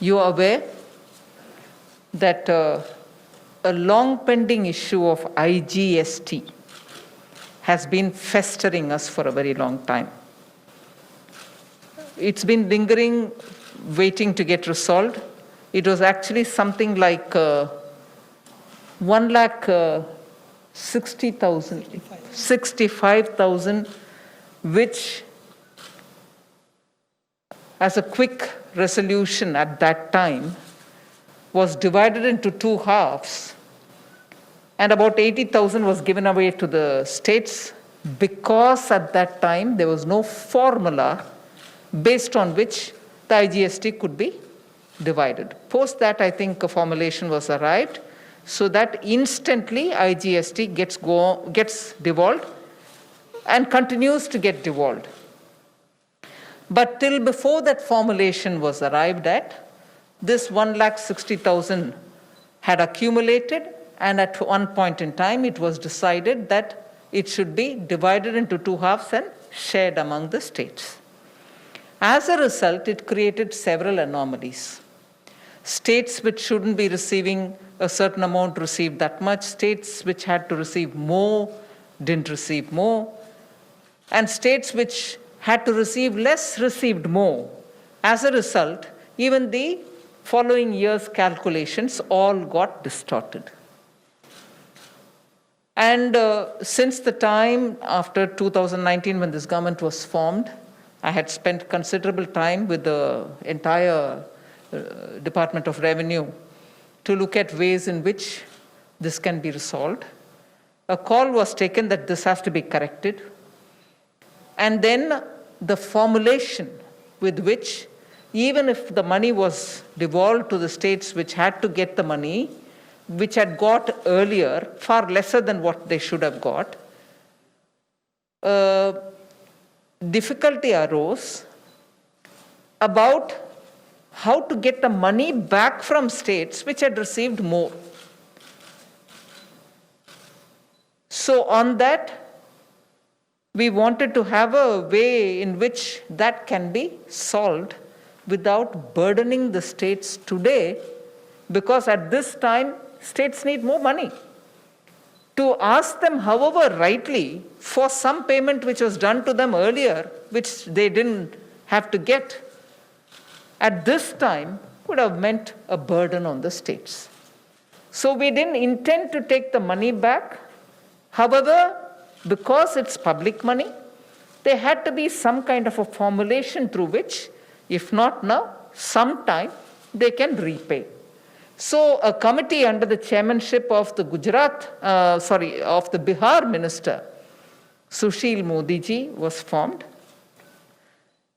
you are aware that a long pending issue of IGST has been festering us for a very long time. It's been lingering, waiting to get resolved. It was actually something like 65,000, which, as a quick resolution at that time, was divided into two halves, and about 80,000 was given away to the states because at that time there was no formula based on which the IGST could be divided. Post that, I think a formulation was arrived so that instantly IGST gets devolved and continues to get devolved. But till before that formulation was arrived at, this 1,60,000 had accumulated, and at one point in time it was decided that it should be divided into two halves and shared among the states. As a result, it created several anomalies. States which shouldn't be receiving a certain amount received that much, states which had to receive more didn't receive more, and states which had to receive less received more. As a result, even the following year's calculations all got distorted. And since the time after 2019 when this government was formed, I had spent considerable time with the entire Department of Revenue to look at ways in which this can be resolved. A call was taken that this has to be corrected. And then the formulation with which, even if the money was devolved to the states which had to get the money, which had got earlier, far lesser than what they should have got, difficulty arose about how to get the money back from states which had received more. So on that, we wanted to have a way in which that can be solved without burdening the states today, because at this time, states need more money. To ask them, however, rightly, for some payment which was done to them earlier, which they didn't have to get, at this time would have meant a burden on the states. So we didn't intend to take the money back. However, because it's public money, there had to be some kind of a formulation through which, if not now, sometime they can repay. So a committee under the chairmanship of the of the Bihar minister, Sushil Modi ji, was formed.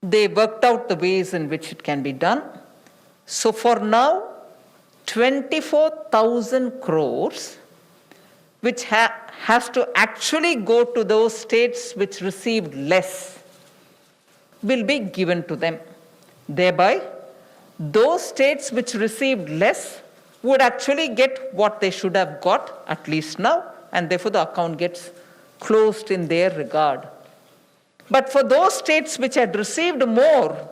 They worked out the ways in which it can be done. So for now, 24,000 crores, which has to actually go to those states which received less, will be given to them. Thereby, those states which received less would actually get what they should have got, at least now, and therefore the account gets closed in their regard. But for those states which had received more,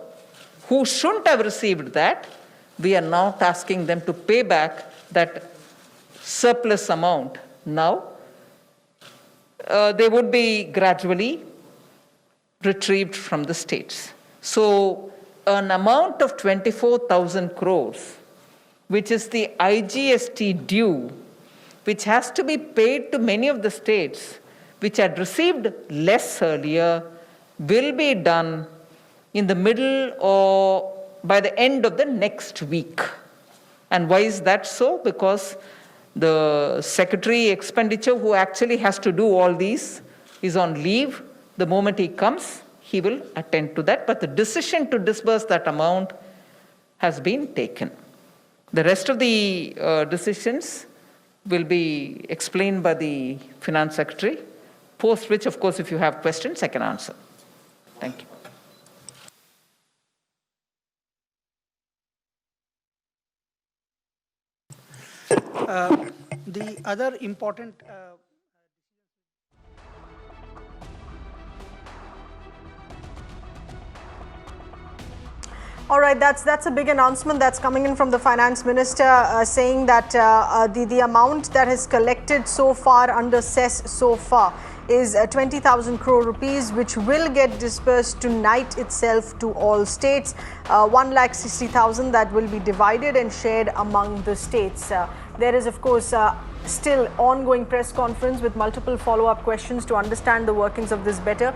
who shouldn't have received that, we are now asking them to pay back that surplus amount now. They would be gradually retrieved from the states. So an amount of 24,000 crores, which is the IGST due, which has to be paid to many of the states which had received less earlier, will be done in the middle or by the end of the next week. And why is that so? Because the secretary expenditure who actually has to do all these is on leave. The moment he comes, he will attend to that. But the decision to disburse that amount has been taken. The rest of the decisions will be explained by the finance secretary, post which, of course, if you have questions, I can answer. Thank you. The other important All right, that's a big announcement that's coming in from the Finance Minister, saying that the amount that is collected so far under cess so far is 20,000 crore rupees, which will get disbursed tonight itself to all states. 1,60,000 that will be divided and shared among the states. There is, of course, still ongoing press conference with multiple follow-up questions to understand the workings of this better.